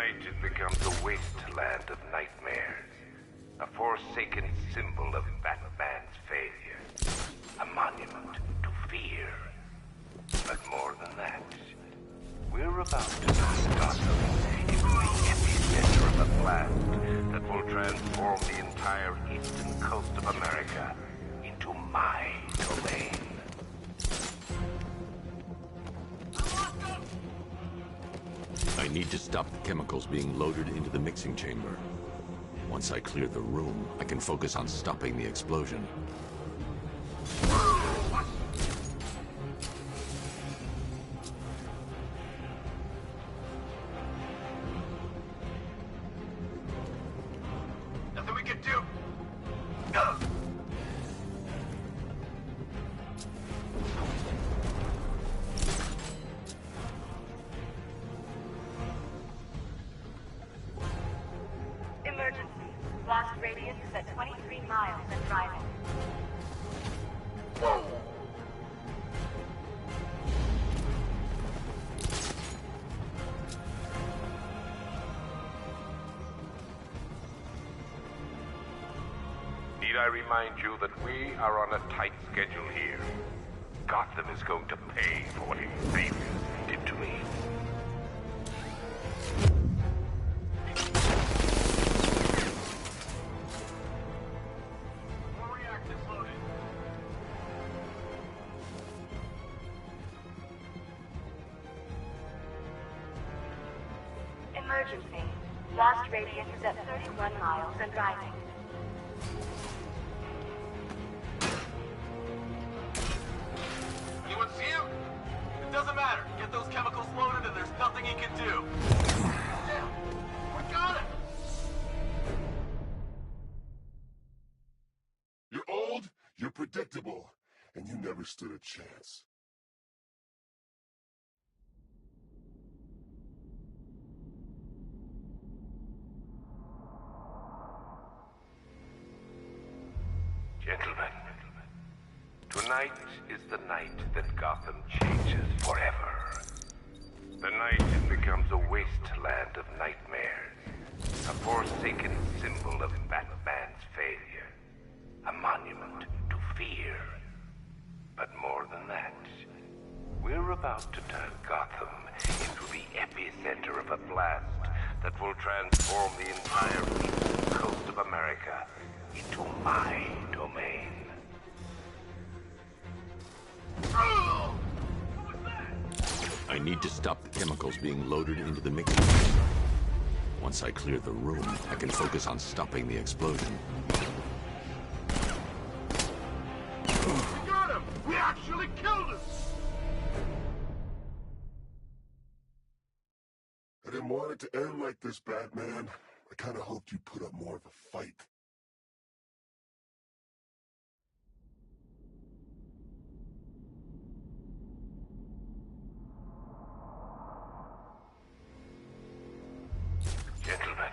Tonight it becomes a wasteland of nightmares. A forsaken symbol of Batman's failure. A monument to fear. But more than that, we're about to turn Gotham into the epicenter of a blast that will transform the entire eastern coast of America into my domain. I need to stop the chemicals being loaded into the mixing chamber. Once I clear the room, I can focus on stopping the explosion. Nothing we can do. Emergency. Blast radius is at 23 miles and driving. Need I remind you that we are on a tight schedule here? Gotham is going to pay for what his saviors did to me. Emergency. Blast radius is at 31 miles and rising. Anyone see him? It doesn't matter. Get those chemicals loaded and there's nothing he can do. Damn! We got him! You're old, you're predictable, and you never stood a chance. Gentlemen, tonight is the night that Gotham changes forever. The night it becomes a wasteland of nightmares, a forsaken symbol of Batman's failure, a monument to fear. But more than that, we're about to turn Gotham into the epicenter of a blast that will transform the entire eastern coast of America into my domain. I need to stop the chemicals being loaded into the mixing chamber. Once I clear the room, I can focus on stopping the explosion. We got him! We actually killed him! I didn't want it to end like this, Batman. I kinda hoped you'd put up more of a fight. Gentlemen,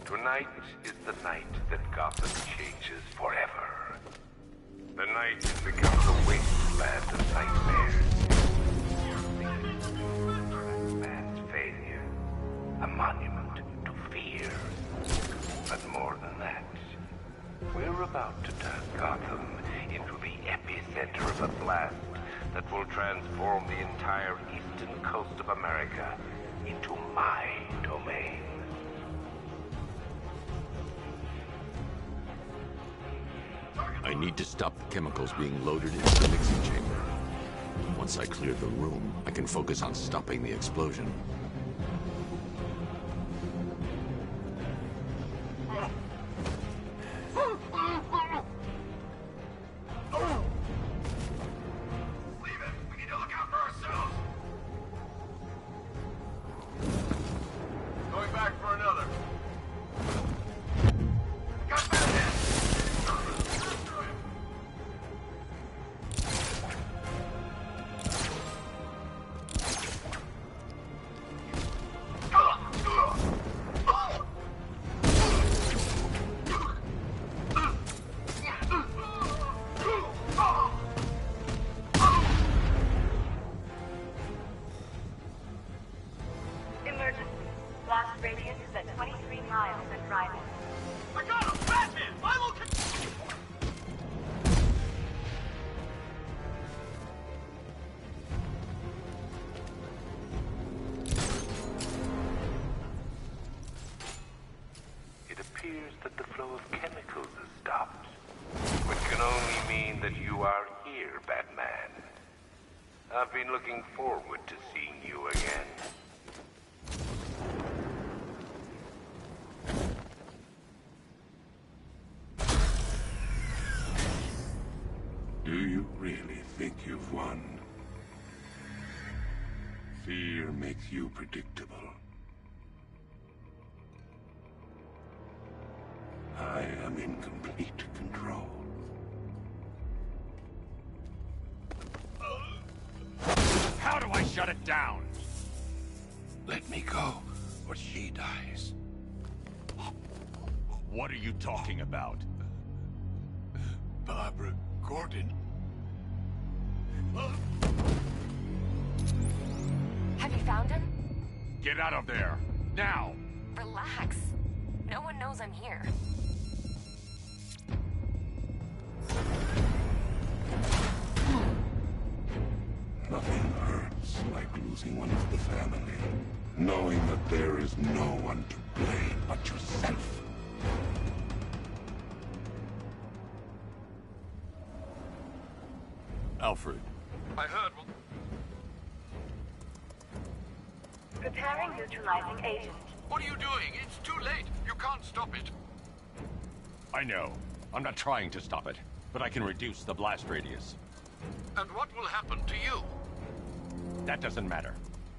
tonight is the night that Gotham changes forever. The night it becomes a wasteland of nightmares. Man's failure, a monument to fear. But more than that, we're about to turn Gotham into the epicenter of a blast that will transform the entire eastern coast of America into my domain. I need to stop the chemicals being loaded into the mixing chamber. Once I clear the room, I can focus on stopping the explosion. Going back for another. Got that hit! Blast radius is at 23 miles and rising. I got him! Batman! My location! It appears that the flow of chemicals has stopped, which can only mean that you are here, Batman. I've been looking forward to seeing you again. Do you really think you've won? Fear makes you predictable. I am in complete control. How do I shut it down? Let me go, or she dies. What are you talking about? Barbara Gordon. Have you found him? Get out of there! Now! Relax. No one knows I'm here. Nothing hurts like losing one of the family. Knowing that there is no one to blame but yourself. Alfred. I heard. Preparing neutralizing agent. What are you doing? It's too late. You can't stop it. I know. I'm not trying to stop it, but I can reduce the blast radius. And what will happen to you? That doesn't matter.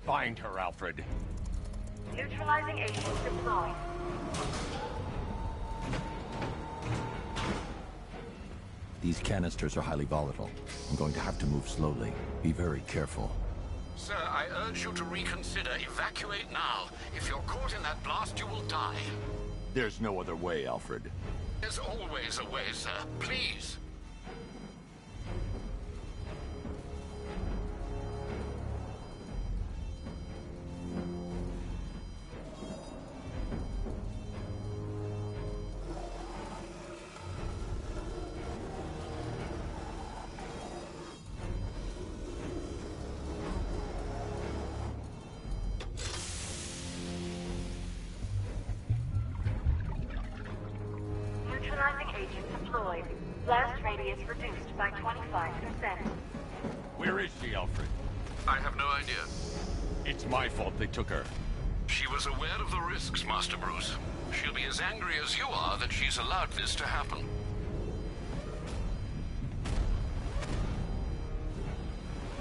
Find her, Alfred. Neutralizing agent deployed. These canisters are highly volatile. I'm going to have to move slowly. Be very careful. Sir, I urge you to reconsider. Evacuate now. If you're caught in that blast, you will die. There's no other way, Alfred. There's always a way, sir. Please. Neutralizing agent deployed. Blast radius reduced by 25%. Where is she, Alfred? I have no idea. It's my fault they took her. She was aware of the risks, Master Bruce. She'll be as angry as you are that she's allowed this to happen.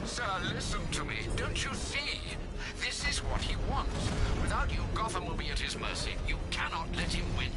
Sir, listen to me. Don't you see? This is what he wants. Without you, Gotham will be at his mercy. You cannot let him win.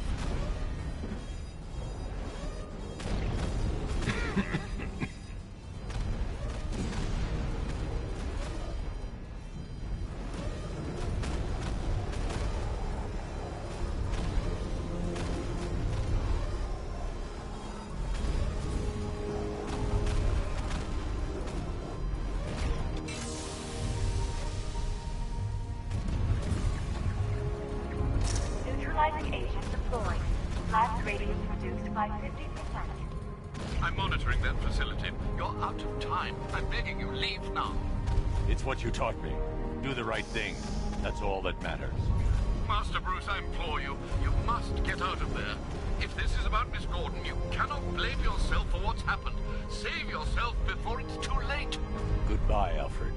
Neutralizing agent deployed. Blast radius reduced by 50%. I'm monitoring that facility. You're out of time. I'm begging you, leave now. It's what you taught me. Do the right thing. That's all that matters. Master Bruce, I implore you, you must get out of there. If this is about Miss Gordon, you cannot blame yourself for what's happened. Save yourself before it's too late. Goodbye, Alfred.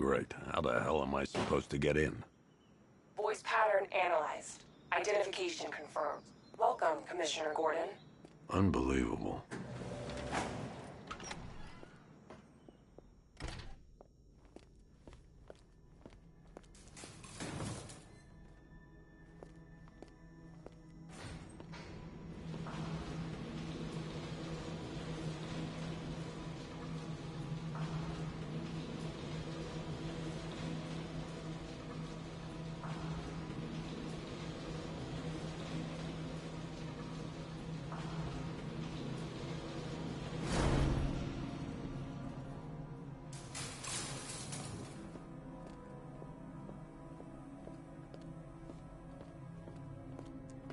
Great. How the hell am I supposed to get in? Voice pattern analyzed. Identification confirmed. Welcome, Commissioner Gordon. Unbelievable.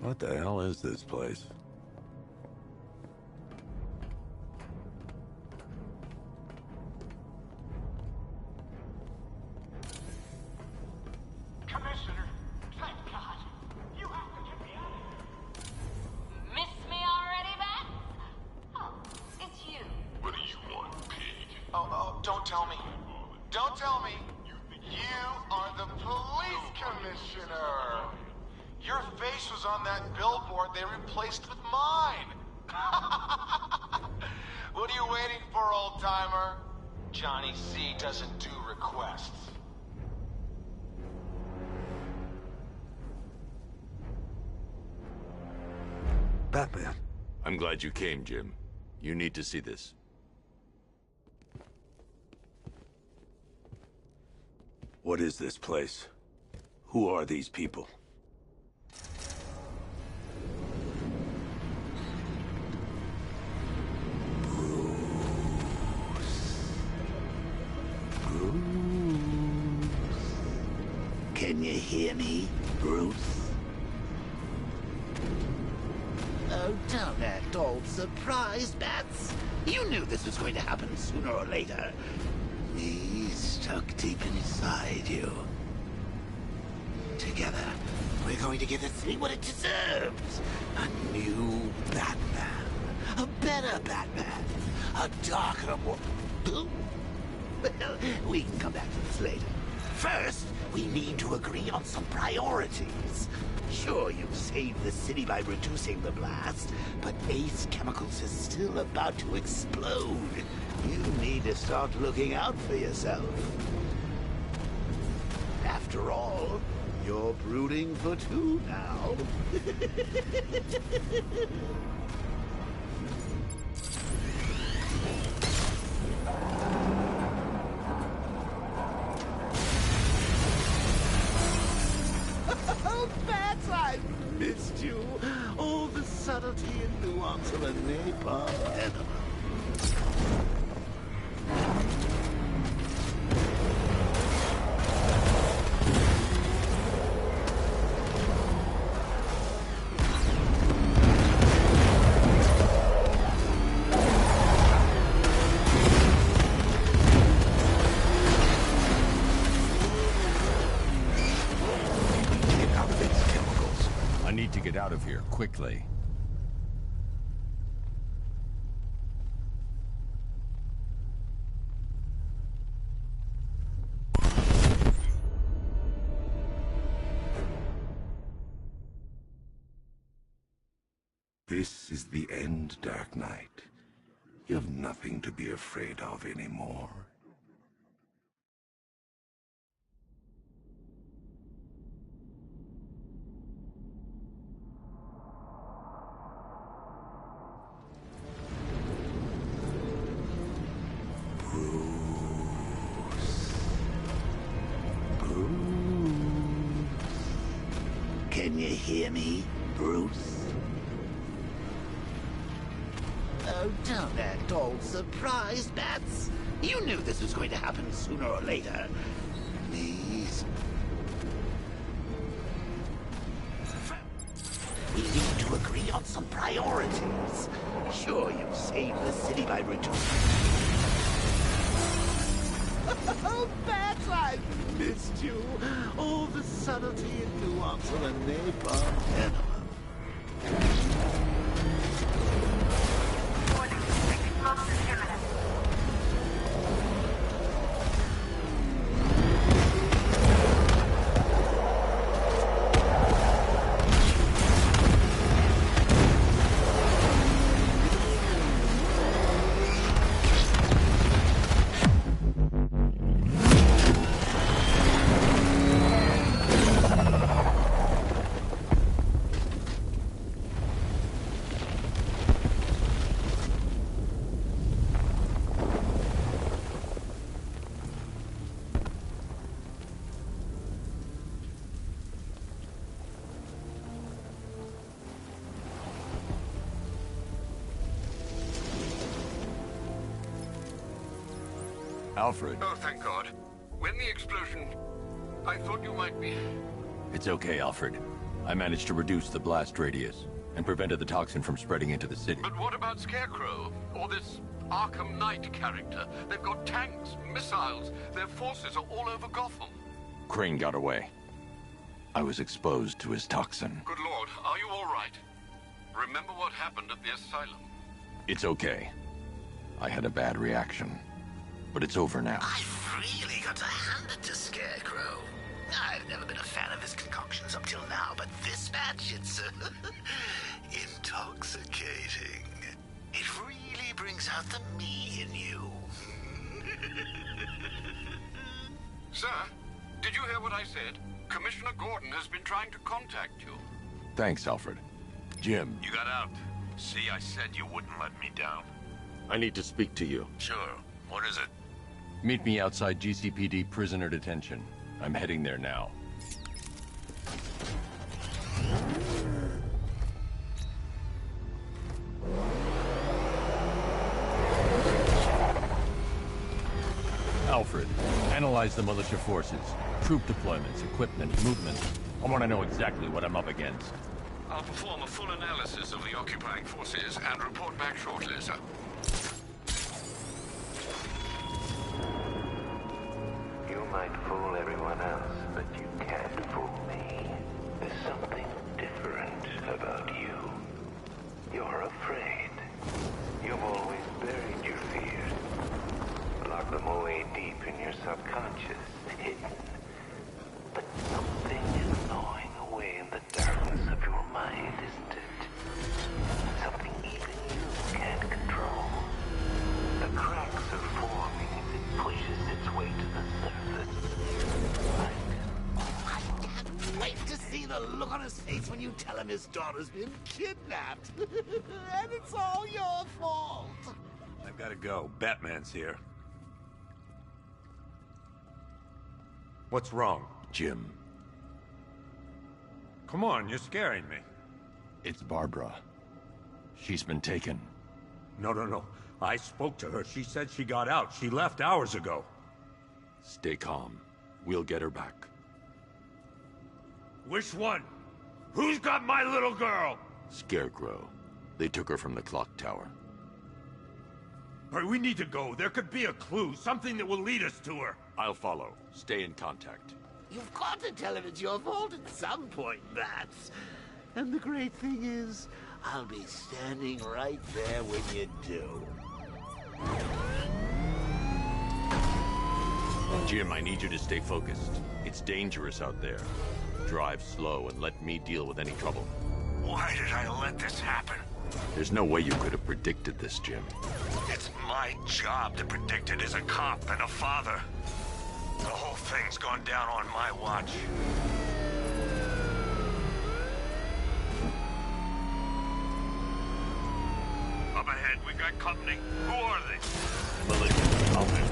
What the hell is this place? Commissioner, thank God. You have to get me out of here. Miss me already, Bats? Oh, it's you. What do you want, pig? Oh, don't tell me. Don't tell me. You are the police commissioner. Your face was on that billboard they replaced with mine. What are you waiting for, old-timer? Johnny C doesn't do requests. Batman. I'm glad you came, Jim. You need to see this. What is this place? Who are these people? Can you hear me, Bruce? Oh, don't act all surprised, Bats. You knew this was going to happen sooner or later. He's stuck deep inside you. Together, we're going to give the city what it deserves. A new Batman. A better Batman. A darker one. Well, we can come back to this later. First, we need to agree on some priorities. Sure, you've saved the city by reducing the blast, but Ace Chemicals is still about to explode. You need to start looking out for yourself. After all, you're brooding for two now. Bats, I've missed you. All the subtlety and nuance of a napalm enema. I need to get out of here quickly. This is the end, Dark Knight. You have nothing to be afraid of anymore. Can you hear me, Bruce? Oh, don't act all surprised, Bats. You knew this was going to happen sooner or later. Please. We need to agree on some priorities. Sure, you've saved the city by reducing... Oh, Bats, I've missed you. All the subtlety and nuance of a napalm enema. Explosion imminent. Alfred. Oh, thank God. When the explosion... I thought you might be... It's okay, Alfred. I managed to reduce the blast radius and prevented the toxin from spreading into the city. But what about Scarecrow? Or this Arkham Knight character? They've got tanks, missiles. Their forces are all over Gotham. Crane got away. I was exposed to his toxin. Good Lord, are you all right? Remember what happened at the asylum? It's okay. I had a bad reaction. But it's over now. I've really got to hand it to Scarecrow. I've never been a fan of his concoctions up till now, but this batch, it's intoxicating. It really brings out the me in you. Sir, did you hear what I said? Commissioner Gordon has been trying to contact you. Thanks, Alfred. Jim. You got out. See, I said you wouldn't let me down. I need to speak to you. Sure. What is it? Meet me outside GCPD prisoner detention. I'm heading there now. Alfred, analyze the militia forces, troop deployments, equipment, movement. I want to know exactly what I'm up against. I'll perform a full analysis of the occupying forces and report back shortly, sir. You might fool everyone else, but you can't fool me. There's something different about you. You're afraid. You've always buried your fears. Locked them away deep in your subconscious, hidden. But something is gnawing away in the darkness of your mind, isn't it? Something even you can't control. The cracks are forming as it pushes its way to the surface. I can't wait to see the look on his face when you tell him his daughter's been kidnapped. And it's all your fault. I've got to go. Batman's here. What's wrong? Jim. Come on, you're scaring me. It's Barbara. She's been taken. No. I spoke to her. She said she got out. She left hours ago. Stay calm. We'll get her back. Which one? Who's got my little girl? Scarecrow. They took her from the clock tower. All right, we need to go. There could be a clue, something that will lead us to her. I'll follow. Stay in contact. You've got to tell him it's your fault at some point, Bats. And the great thing is, I'll be standing right there when you do. Jim, I need you to stay focused. It's dangerous out there. Drive slow and let me deal with any trouble. Why did I let this happen? There's no way you could have predicted this, Jim. It's my job to predict it as a cop and a father. The whole thing's gone down on my watch. Up ahead, we got company. Who are they? Militia. Alfred.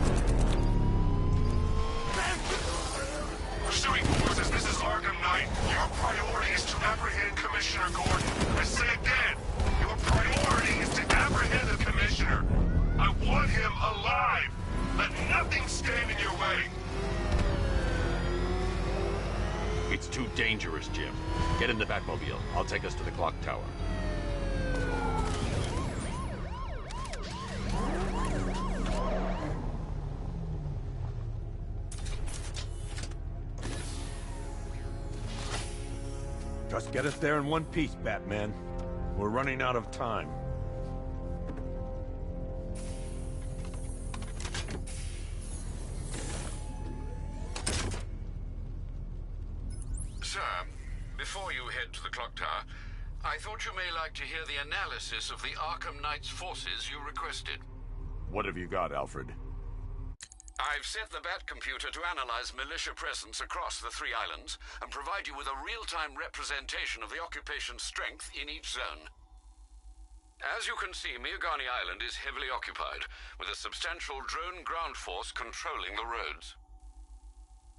Pursuing forces, this is Arkham Knight. Your priority is to apprehend Commissioner Gordon. I say again, your priority is to apprehend the Commissioner. I want him alive. Let nothing stand in your way. It's too dangerous, Jim. Get in the Batmobile. I'll take us to the clock tower. Just get us there in one piece, Batman. We're running out of time. Sir, before you head to the clock tower, I thought you may like to hear the analysis of the Arkham Knight's forces you requested. What have you got, Alfred? I've set the Bat computer to analyze militia presence across the 3 islands and provide you with a real-time representation of the occupation's strength in each zone. As you can see, Miagani Island is heavily occupied, with a substantial drone ground force controlling the roads.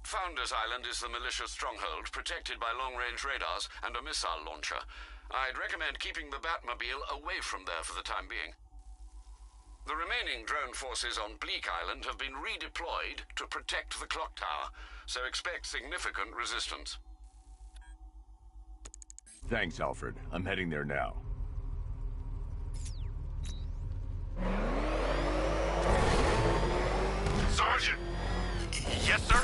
Founders Island is the militia stronghold, protected by long-range radars and a missile launcher. I'd recommend keeping the Batmobile away from there for the time being. The remaining drone forces on Bleak Island have been redeployed to protect the clock tower, so expect significant resistance. Thanks, Alfred. I'm heading there now. Sergeant! Yes, sir?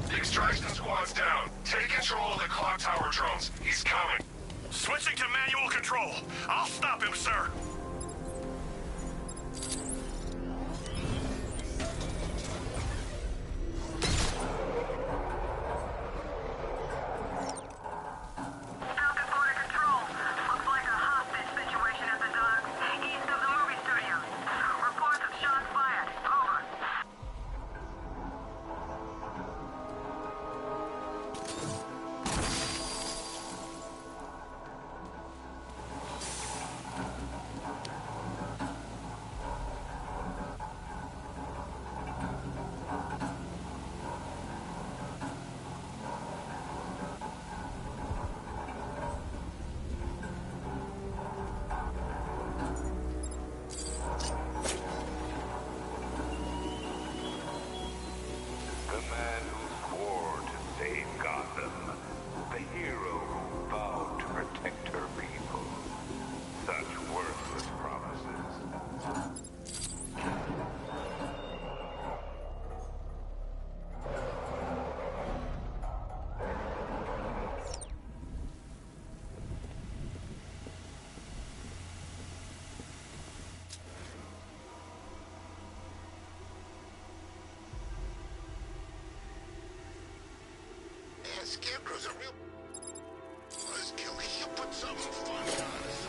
The extraction squad's down. Take control of the clock tower drones. He's coming. Switching to manual control. I'll stop him, sir. The man who swore to save Gotham. The hero who vowed to protect her people. Such worthless promises. Man, Scarecrow's a real buzzkill. He'll put something funny on us.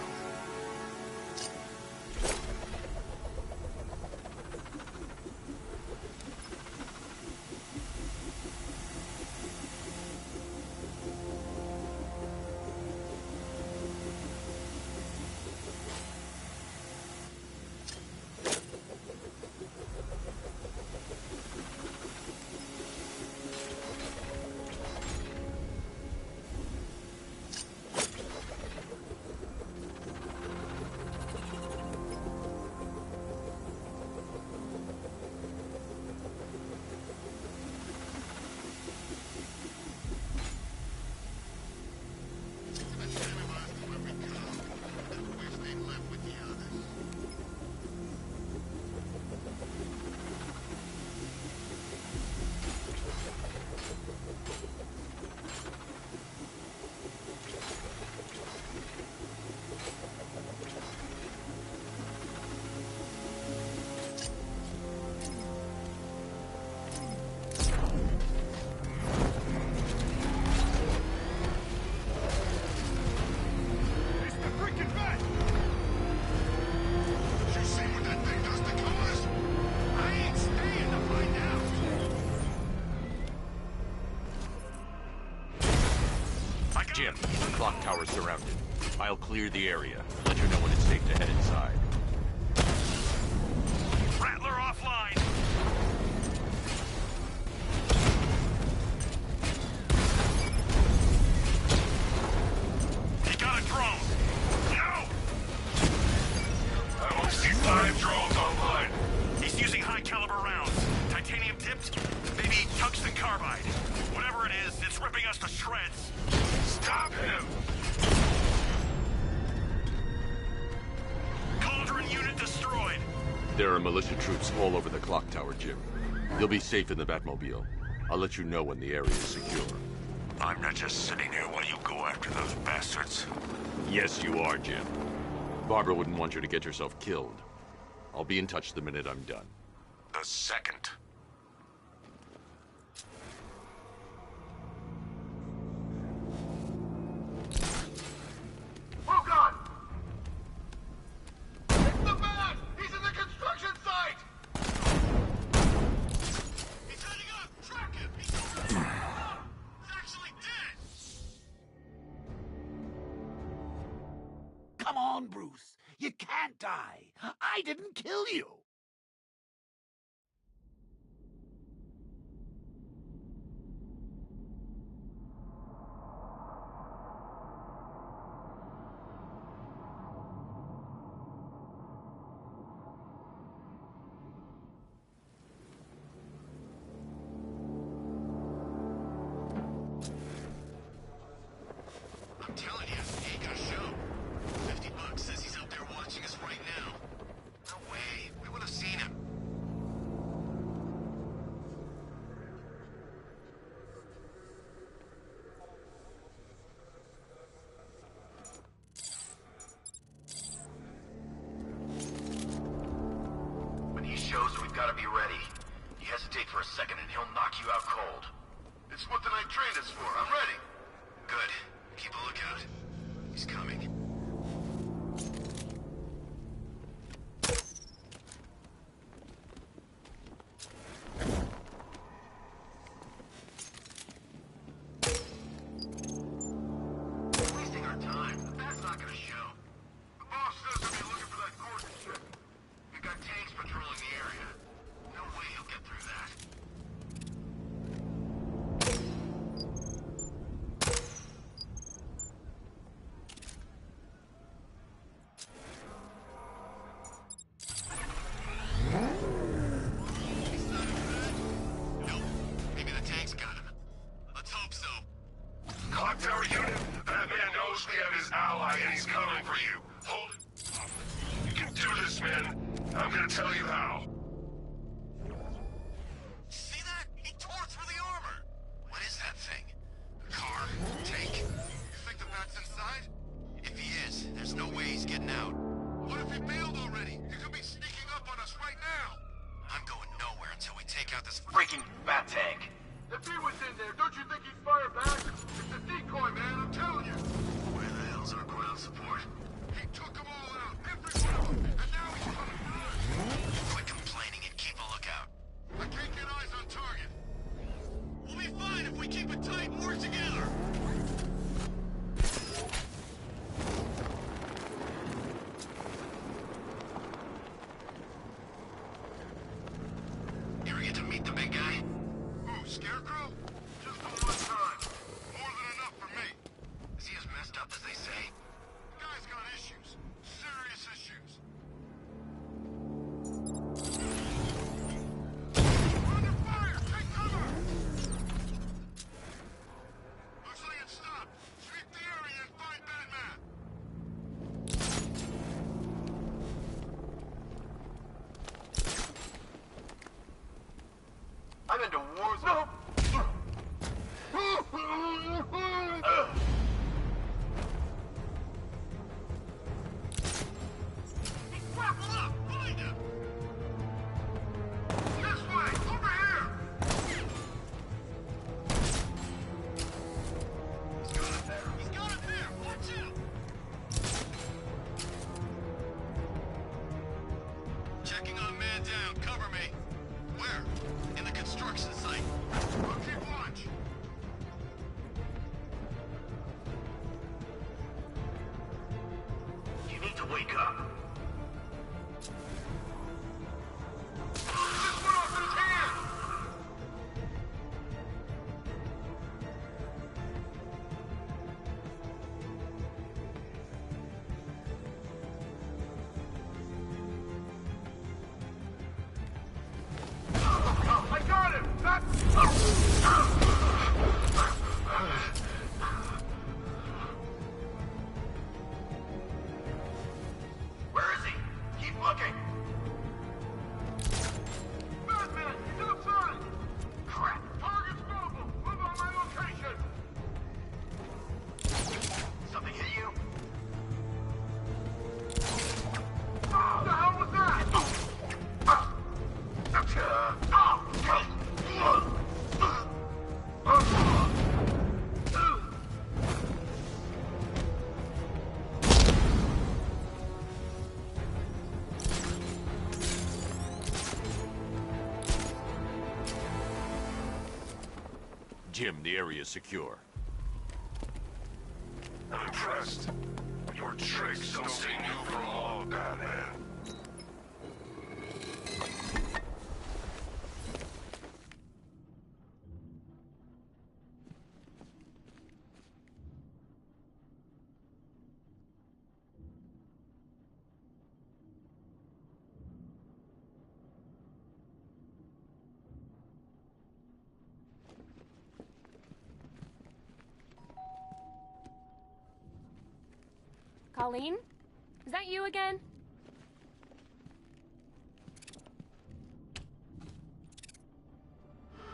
Jim, the clock tower's surrounded. I'll clear the area. Let you know when it's safe to head inside. Rattler offline. He got a drone. No! I only see 5 drones online. He's using high caliber rounds. Titanium tipped? Maybe tungsten carbide. Whatever it is, it's ripping us to shreds. Stop him! Cauldron unit destroyed. There are militia troops all over the clock tower, Jim. You'll be safe in the Batmobile. I'll let you know when the area is secure. I'm not just sitting here while you go after those bastards. Yes, you are, Jim. Barbara wouldn't want you to get yourself killed. I'll be in touch the minute I'm done. The second. Oh God! It's the man! He's in the construction site! He's heading up! Track him! He's over there! He's actually dead! Come on, Bruce. You can't die. I didn't kill you. It's what the night train is for. I'm ready. Good. Keep a lookout. He's coming. Wasting our time. That's not gonna show. The boss says he'll be looking for that Gordon ship. We've got tanks patrolling the area. No way he'll get through that. Nope. Maybe the tanks got him. Let's hope so. Clock tower unit, that man knows we have his ally and he's coming for you. Hold it. You can do this, man. I'm gonna tell you how. See that? He tore through the armor. What is that thing? A car? Tank? You think the bat's inside? If he is, there's no way he's getting out. What if he bailed already? He could be sneaking up on us right now. I'm going nowhere until we take out this freaking bat tank. If he was in there, don't you think he'd fire back? It's a decoy, man, I'm telling you. Where the hell's our ground support? He took them all out, every one of them, and now he's coming for us. Quit complaining and keep a lookout. I can't get eyes on target. We'll be fine if we keep it tight and work together. You ever get to meet the big guy? Who, Scarecrow? Just the one time. More than enough for me. Is he as messed up as they say? The guy's got issues. Serious issues. We're under fire! Take cover! Looks like it's stopped. Sweep the area and find Batman. I'm into war zone. He's grappled up. Find him. This way. Over here. He's got it there. He's got it there. Watch out. Checking on man down. Cover me. Where? In the construction site. I'll keep watch. You need to wake up. This went off his hand! I got him! Where is he? Keep looking! Batman! He's outside! Crap! Target's mobile! Move on my location! Something hit you? What the hell was that? Jim, the area's secure. I'm impressed. Your tricks don't seem new for long, Batman. Colleen? Is that you again?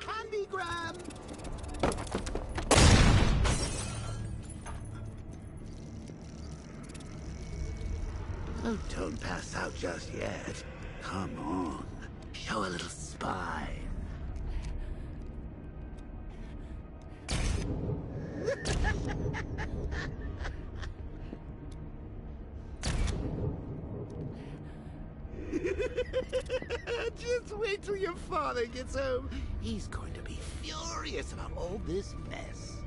Candy grab! Oh, don't pass out just yet. Come on. Show a little spine. Just wait till your father gets home. He's going to be furious about all this mess.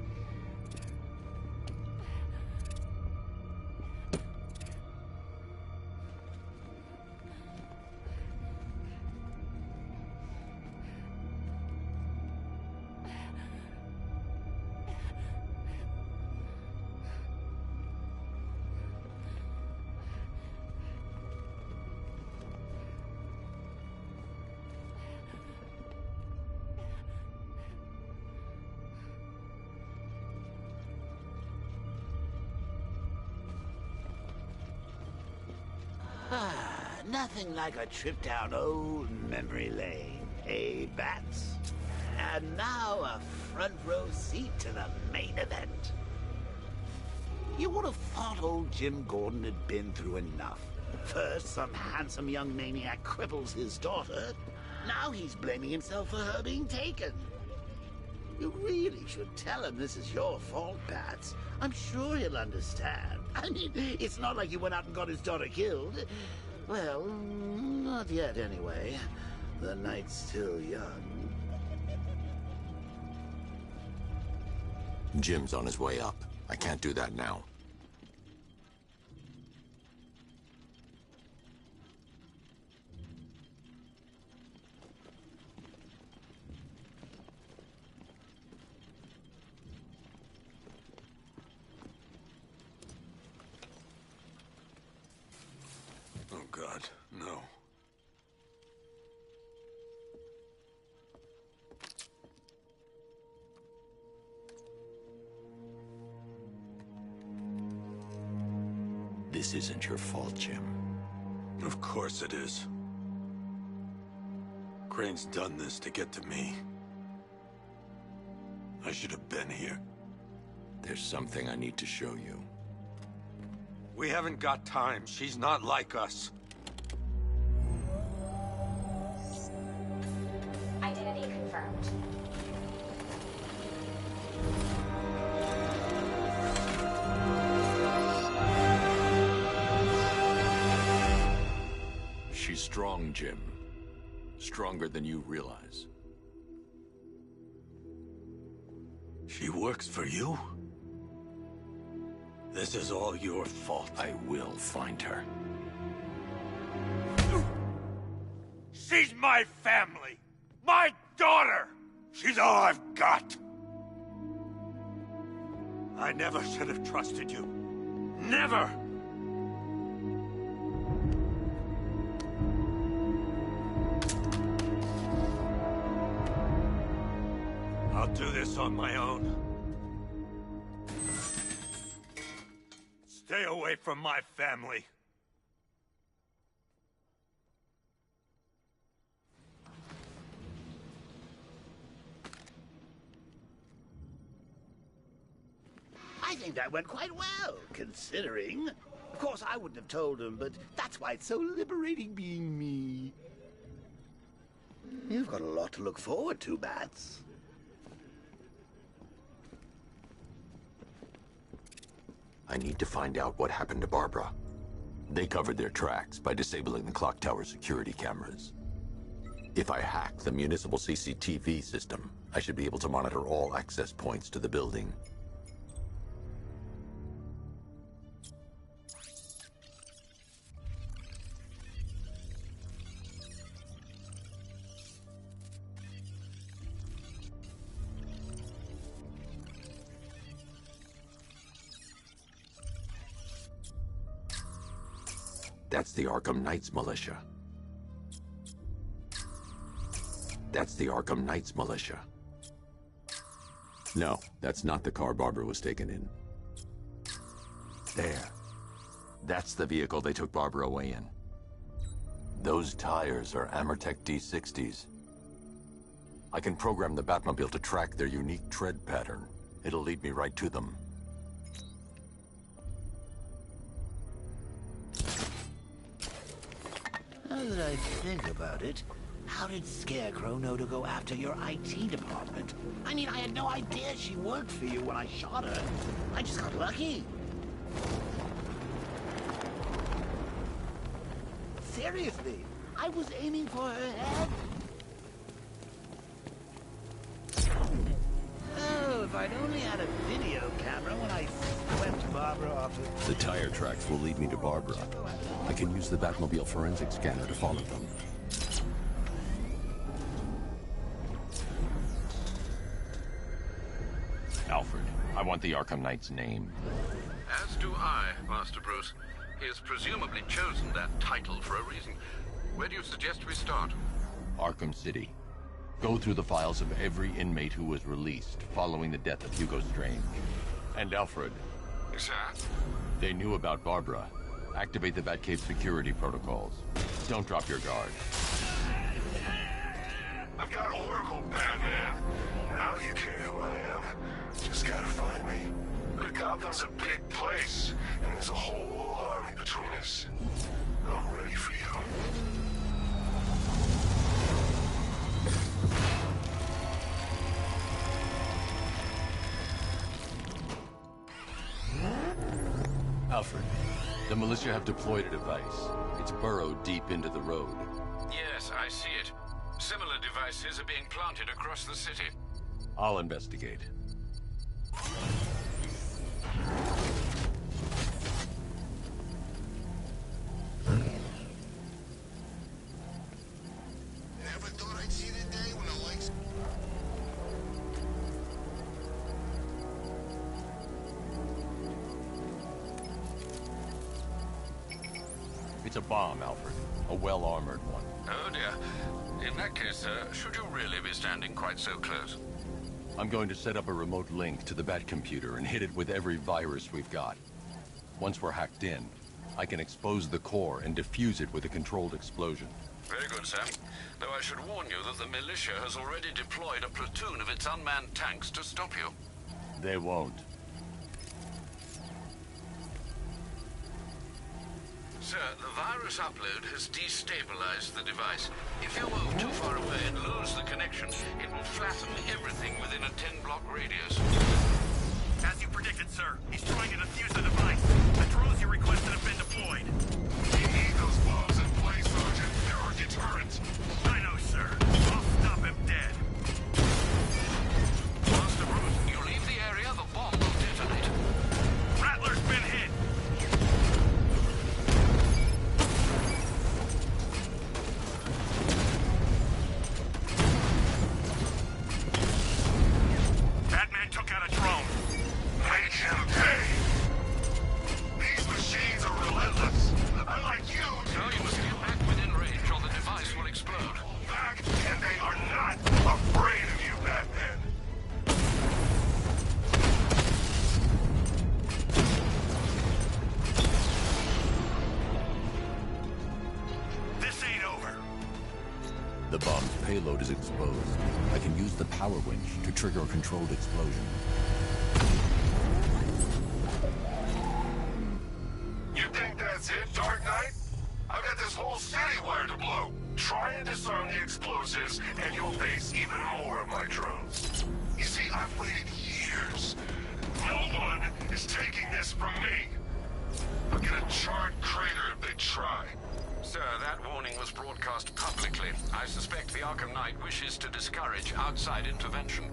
Nothing like a trip down old memory lane, eh, Bats? And now a front row seat to the main event. You would have thought old Jim Gordon had been through enough. First, some handsome young maniac cripples his daughter. Now he's blaming himself for her being taken. You really should tell him this is your fault, Bats. I'm sure he'll understand. I mean, it's not like you went out and got his daughter killed. Well, not yet anyway. The night's still young. Jim's on his way up. I can't do that now. Oh, God, no. This isn't your fault, Jim. Of course it is. Crane's done this to get to me. I should have been here. There's something I need to show you. We haven't got time. She's not like us. Identity confirmed. She's strong, Jim. Stronger than you realize. She works for you? This is all your fault. I will find her. She's my family! My daughter! She's all I've got! I never should have trusted you. Never! I'll do this on my own. Stay away from my family. I think that went quite well, considering. Of course, I wouldn't have told him, but that's why it's so liberating being me. You've got a lot to look forward to, Bats. I need to find out what happened to Barbara. They covered their tracks by disabling the clock tower security cameras. If I hack the municipal CCTV system, I should be able to monitor all access points to the building. That's the Arkham Knights militia. That's the Arkham Knights militia. No, that's not the car Barbara was taken in. There. That's the vehicle they took Barbara away in. Those tires are Amertech D60s. I can program the Batmobile to track their unique tread pattern. It'll lead me right to them. Now that I think about it, How did Scarecrow know to go after your IT department? I mean, I had no idea she worked for you when I shot her. I just got lucky. Seriously, I was aiming for her head. Oh, if I'd only had a video camera when I swept Barbara off the... The tire tracks will lead me to Barbara. I can use the Batmobile forensic scanner to follow them. Alfred, I want the Arkham Knight's name. As do I, Master Bruce. He has presumably chosen that title for a reason. Where do you suggest we start? Arkham City. Go through the files of every inmate who was released following the death of Hugo Strange. And Alfred. Sir? They knew about Barbara. Activate the Batcave security protocols. Don't drop your guard. I've got Oracle, Batman. Now you care who I am. Just gotta find me. But Gotham's a big place, and there's a whole army between us. I'm ready for you. Alfred, the militia have deployed a device. It's burrowed deep into the road. Yes, I see it. Similar devices are being planted across the city. I'll investigate. Never thought I'd see the day when the likes... It's a bomb, Alfred. A well-armored one. Oh dear. In that case, sir, should you really be standing quite so close? I'm going to set up a remote link to the Batcomputer and hit it with every virus we've got. Once we're hacked in, I can expose the core and defuse it with a controlled explosion. Very good, sir. Though I should warn you that the militia has already deployed a platoon of its unmanned tanks to stop you. They won't. Sir, the virus upload has destabilized the device. If you move too far away and lose the connection, it will flatten everything within a 10-block radius. As you predicted, sir, he's trying to defuse the device. The drones you requested have been deployed. We need those bombs in place, Sergeant. They're our deterrent. I know, sir. I'll stop him dead. Master Bruce, you leave the area, the bomb will detonate. Rattler's been hit. Batman took out a drone. Make him pay. These machines are relentless. Unlike you, No, you must get back within range or the device will explode. back, and they are not afraid of you, Batman. This ain't over. The bomb's payload is exposed. I can use the power winch to trigger a controlled explosion. You think that's it, Dark Knight? I've got this whole city wired to blow. Try and disarm the explosives, and you'll face even more of my drones. You see, I've waited years. No one is taking this from me. I'll get a charred crater if they try. Sir, that warning was broadcast publicly. I suspect the Arkham Knight wishes to discourage outside intervention.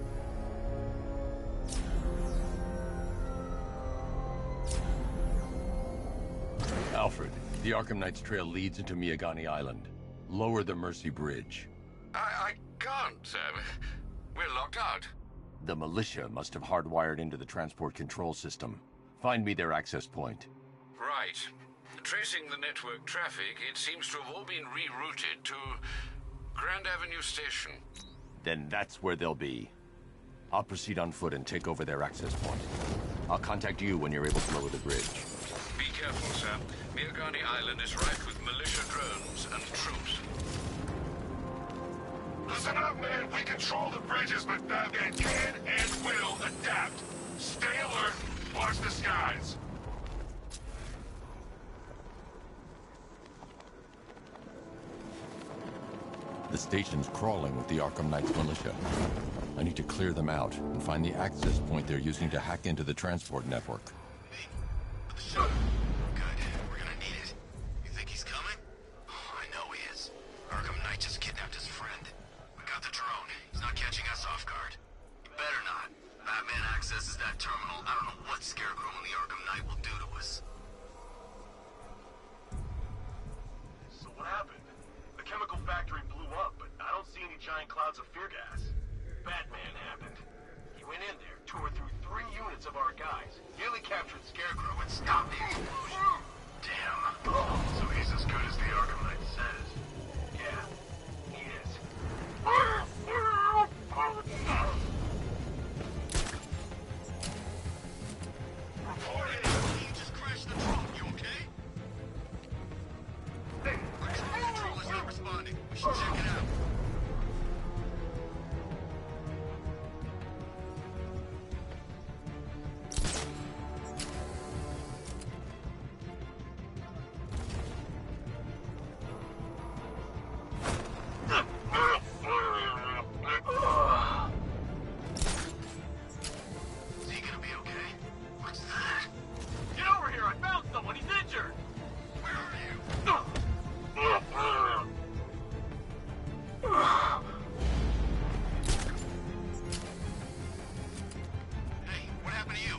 Alfred, the Arkham Knight's trail leads into Miagani Island. Lower the Mercy Bridge. I can't, sir. We're locked out. The militia must have hardwired into the transport control system. Find me their access point. Right. Tracing the network traffic, it seems to have all been rerouted to Grand Avenue Station. Then that's where they'll be. I'll proceed on foot and take over their access point. I'll contact you when you're able to lower the bridge. Be careful, sir. Miagani Island is rife with militia drones and troops. Listen up, man. We control the bridges, but Batman can and will adapt. Stay alert. Watch the skies. The station's crawling with the Arkham Knight's militia. I need to clear them out and find the access point they're using to hack into the transport network. Good. We're gonna need it. You think he's coming? Oh, I know he is. Arkham Knight just kidnapped his friend. We got the drone. He's not catching us off guard. He better not. Batman accesses that terminal. I don't know what Scarecrow and the Arkham Knight will do to us. So what happened? The chemical factory blew up, but I don't see any giant clouds of fear gas. Batman happened. He went in there, tore through 3 units of our guys, nearly captured Scarecrow and stopped the explosion. Damn. So he's as good as the Arkham Knight says. Yeah, he is. Reporting! You just crashed the drone. You okay? Hey, control is not responding. We should check it out. Is he gonna be okay? What's that? Get over here! I found someone! He's injured! Where are you? Hey, what happened to you?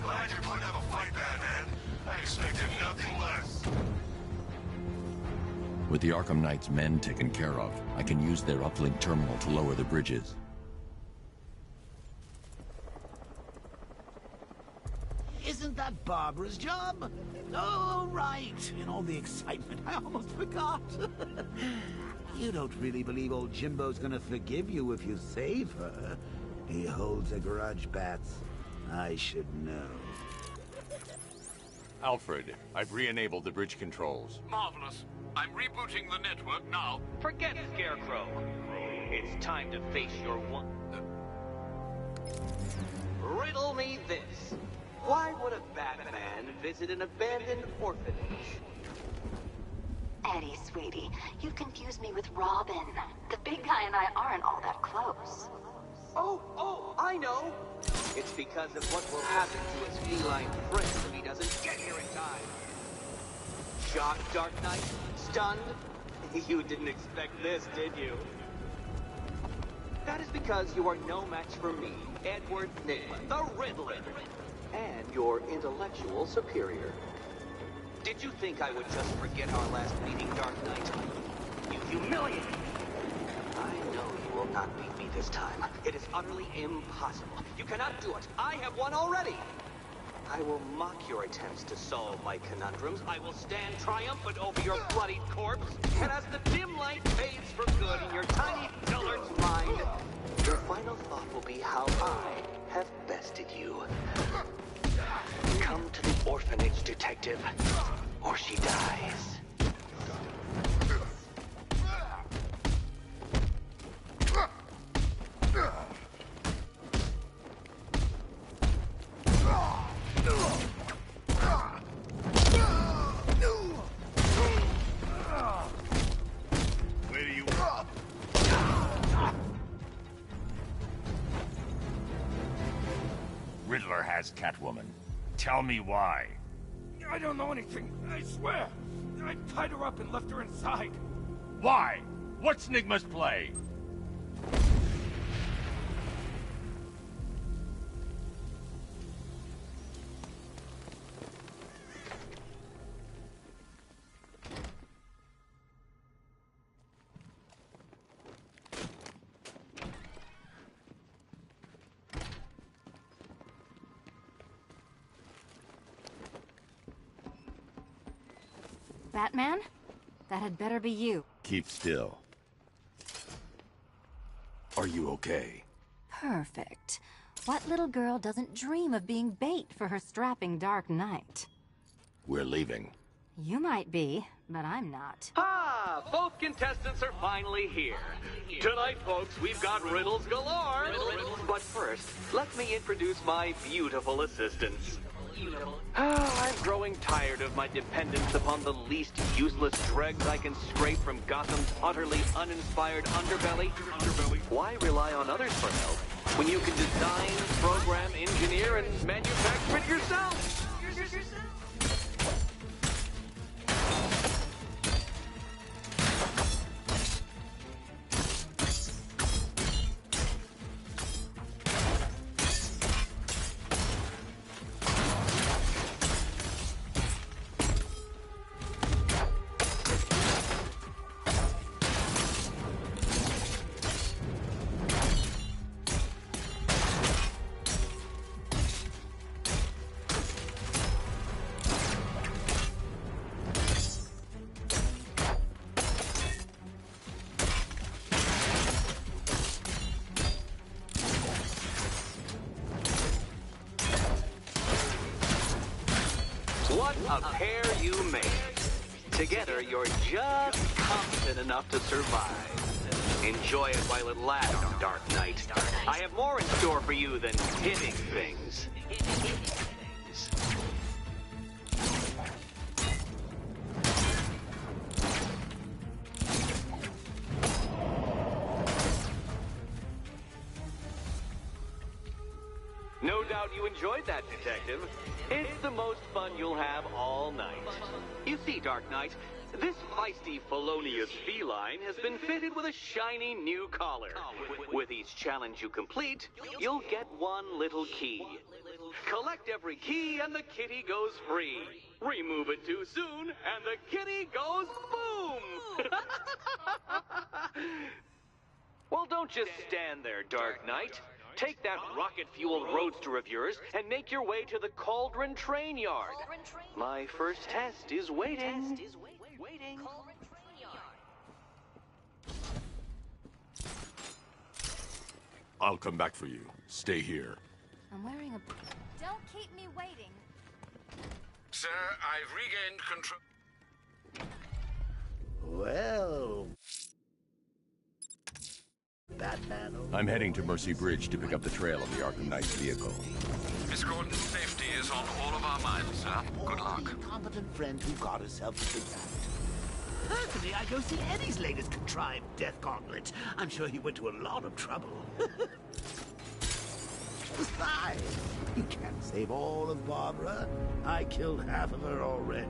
Glad you're putting up a fight, Batman. I expected nothing less. With the Arkham Knight's men taken care of, I can use their uplink terminal to lower the bridges. Isn't that Barbara's job? Oh, right. In all the excitement, I almost forgot. You don't really believe old Jimbo's gonna forgive you if you save her. He holds a grudge, Bats. I should know. Alfred, I've re-enabled the bridge controls. Marvelous. I'm rebooting the network now. Forget Scarecrow. It's time to face your one. Riddle me this. Why would a Batman visit an abandoned orphanage? Eddie, sweetie, you confused me with Robin. The big guy and I aren't all that close. Oh, I know. It's because of what will happen to his feline friend if he doesn't get here in time. Shocked, Dark Knight? Stunned? You didn't expect this, did you? That is because you are no match for me, Edward Nygma, the Riddler, and your intellectual superior. Did you think I would just forget our last meeting, Dark Knight? You humiliated me! I know you will not beat me this time. It is utterly impossible. You cannot do it. I have won already. I will mock your attempts to solve my conundrums. I will stand triumphant over your bloodied corpse. And as the dim light fades for good in your tiny dullard's mind, your final thought will be how I have bested you. Come to the orphanage, detective, or she dies. Where do you... Riddler has Catwoman. Tell me why. I don't know anything, I swear. I tied her up and left her inside. Why? What's Nygma's play? Batman? That had better be you. Keep still. Are you okay? Perfect. What little girl doesn't dream of being bait for her strapping Dark Knight? We're leaving. You might be, but I'm not. Ah, both contestants are finally here. Tonight, folks, we've got riddles galore. But first, let me introduce my beautiful assistants. I'm growing tired of my dependence upon the least useless dregs I can scrape from Gotham's utterly uninspired underbelly. Why rely on others for help when you can design, program, engineer, and manufacture it yourself? What a pair you make. Together, you're just competent enough to survive. Enjoy it while it lasts, Dark Knight. I have more in store for you than hitting things. No doubt you enjoyed that, Detective. It's the most fun you'll have all night. You see, Dark Knight, this feisty, felonious feline has been fitted with a shiny new collar. With each challenge you complete, you'll get one little key. Collect every key and the kitty goes free. Remove it too soon and the kitty goes boom! Well, don't just stand there, Dark Knight. Take that rocket-fueled roadster of yours and make your way to the Cauldron Train Yard. My first test is waiting. I'll come back for you. Stay here. I'm wearing a... Don't keep me waiting. Sir, I've regained control. Well... Batman... I'm heading to Mercy Bridge to pick up the trail of the Arkham Knight's vehicle. Miss Gordon's safety is on all of our minds, sir. Good luck. The incompetent friend who got herself kidnapped. Personally, I go see Eddie's latest contrived death gauntlet. I'm sure he went to a lot of trouble. Besides, you can't save all of Barbara. I killed half of her already.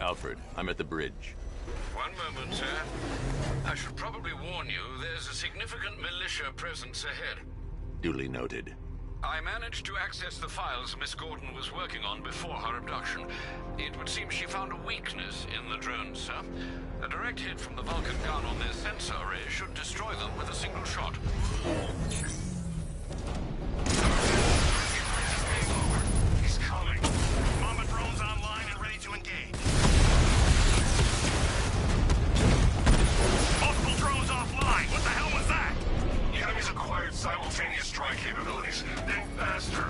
Alfred, I'm at the bridge. One moment, sir. I should probably warn you, there's a significant militia presence ahead. Duly noted. I managed to access the files Miss Gordon was working on before her abduction. It would seem she found a weakness in the drones, sir. A direct hit from the Vulcan gun on their sensor array should destroy them with a single shot. He's coming. Mama drone's online and ready to engage. Multiple drones offline. What the hell was that? The enemy's acquired simultaneous strike capabilities. Think faster.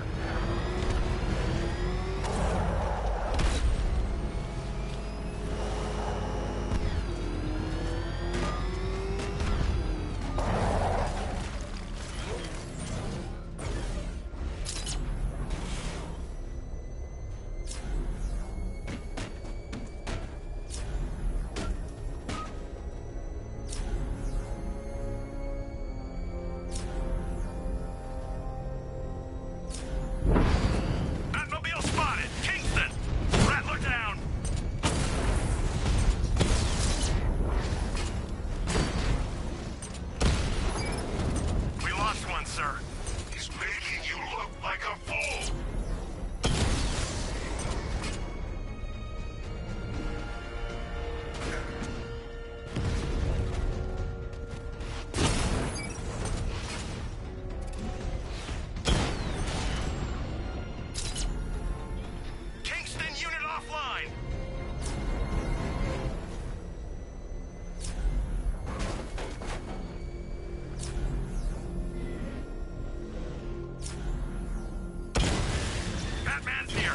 Batman's here!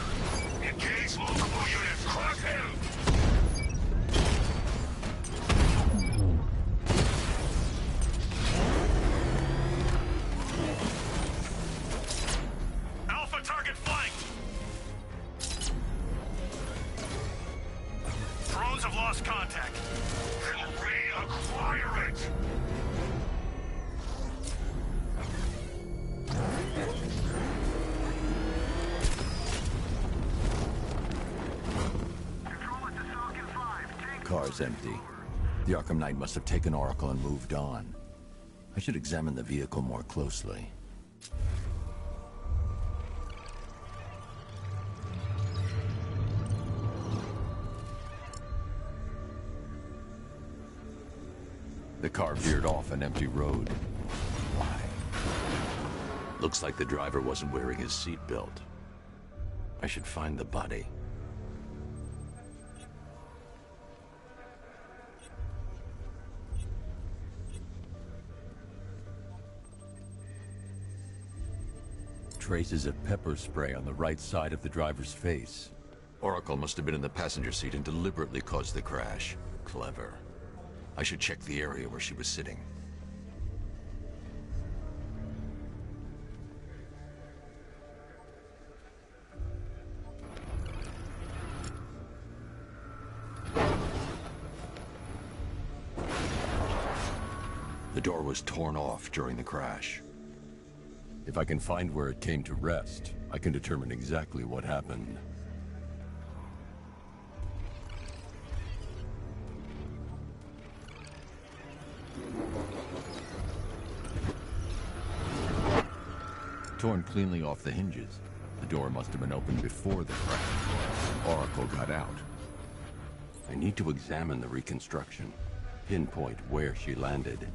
Engage multiple units! Crush him! Alpha target flanked! Drones have lost contact. Then reacquire it! Car's empty. The Arkham Knight must have taken Oracle and moved on. I should examine the vehicle more closely. The car veered off an empty road. Why? Looks like the driver wasn't wearing his seatbelt. I should find the body. Traces of pepper spray on the right side of the driver's face. Oracle must have been in the passenger seat and deliberately caused the crash. Clever. I should check the area where she was sitting. The door was torn off during the crash. If I can find where it came to rest, I can determine exactly what happened. Torn cleanly off the hinges. The door must have been opened before the crash. Oracle got out. I need to examine the reconstruction, pinpoint where she landed.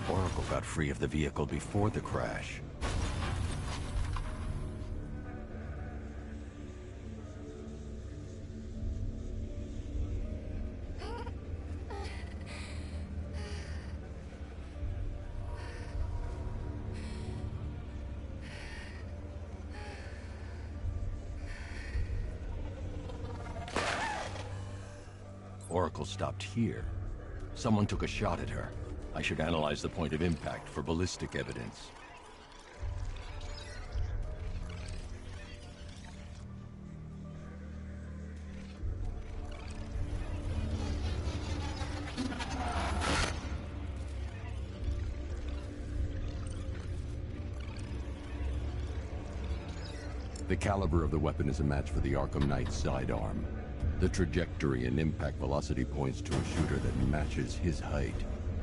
Oracle got free of the vehicle before the crash. Oracle stopped here. Someone took a shot at her. I should analyze the point of impact for ballistic evidence. The caliber of the weapon is a match for the Arkham Knight's sidearm. The trajectory and impact velocity points to a shooter that matches his height.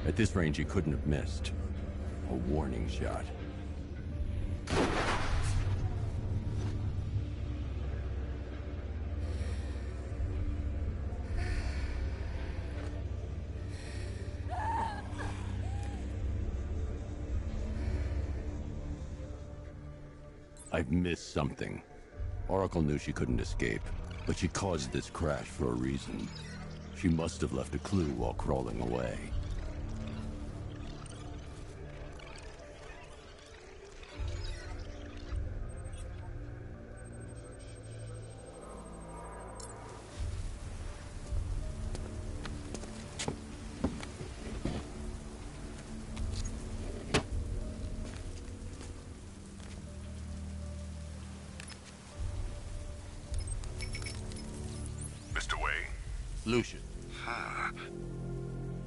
At this range, he couldn't have missed. A warning shot. I've missed something. Oracle knew she couldn't escape, but she caused this crash for a reason. She must have left a clue while crawling away. Lucius.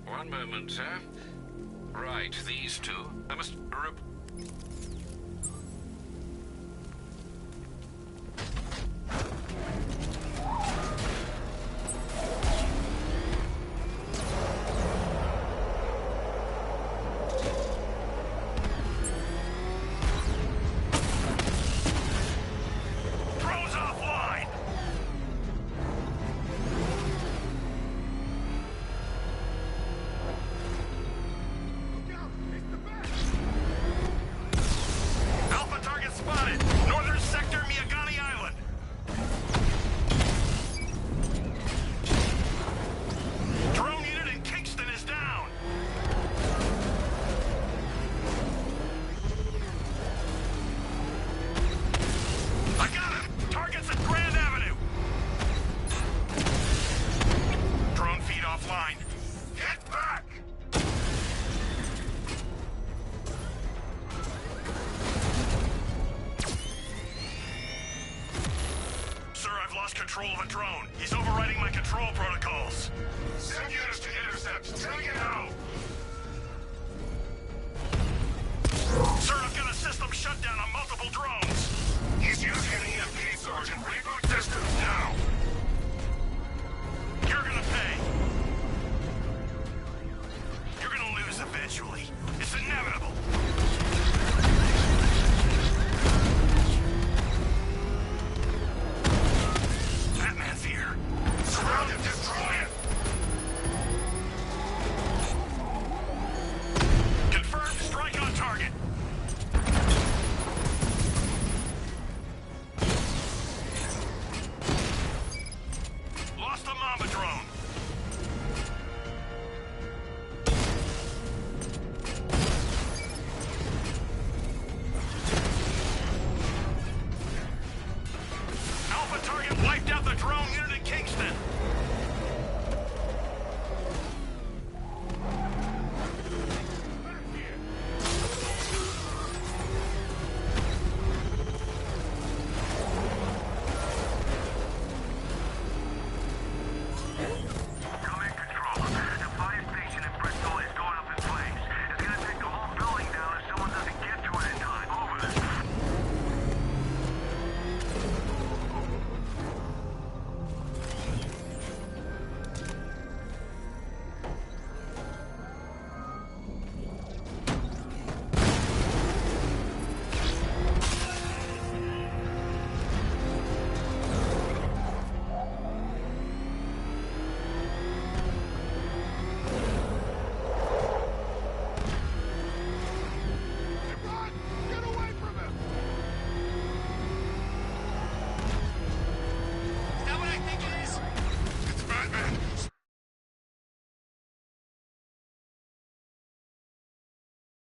One moment, sir. Right, these two. I must lost control of a drone. He's overriding my control protocols. Send units to intercept. Take it out! Sir, I've got a system shutdown on multiple drones. He's using an EMP, Sergeant. Reboot systems now! You're gonna pay. You're gonna lose eventually. It's inevitable. Batman's here. Surround him, destroy him! Confirmed strike on target. Lost the Mamba drone. Alpha target wiped out the drone unit at Kingston.